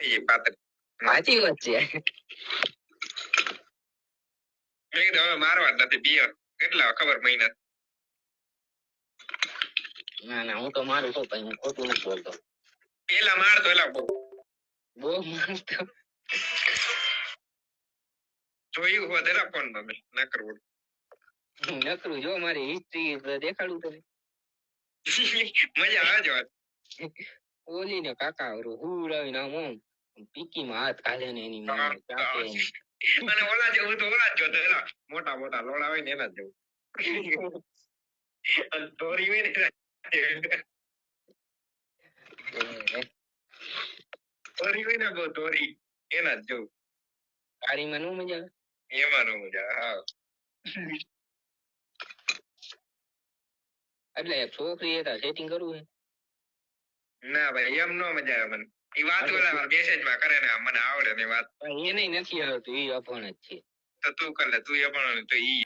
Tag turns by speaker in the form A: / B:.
A: એ પાત્ર
B: સાચી વાત છે.
A: એકદમ હવે મારવા જ નથી પિયર કેટલા ખબર મહિના
B: ના ના હું તો મારું છું પણ હું ખોટું નથી બોલતો.
A: પેલા મારતો એલા
B: બહુ મારતો
A: જોયું હોત એલા ફોન માં ન કરવું
B: નકરું જો મારી હિસ્ટ્રી દેખાડું તને.
A: મજા આવે જ વાત
B: ઓલી ને કાકા હું રહીને આમ પીકીમાં હાથ કાઢે ને એની માને ચાપે ને.
A: અને ઓલા જેવું તો ઓલા જ જોતો એલા મોટા મોટા લોડા હોય ને એના જ જેવું અને દોરી હોય ને દોરી હોય ને બહુ દોરી એના જ જેવું
B: તારીમાં નો મજા આવે
A: એમાં નો મજા આવે. હા
B: એટલે છોકરી હતા સેટિંગ કરવું હે.
A: ના ભાઈ એમ નો મજા આવે મને એ વાત ઓલા મેસેજ માં કરે ને મને આવડે ને વાત
B: એને નથી આવતું એ અભણ જ છે.
A: તો તું કર લે તું એ પણ તો ઈ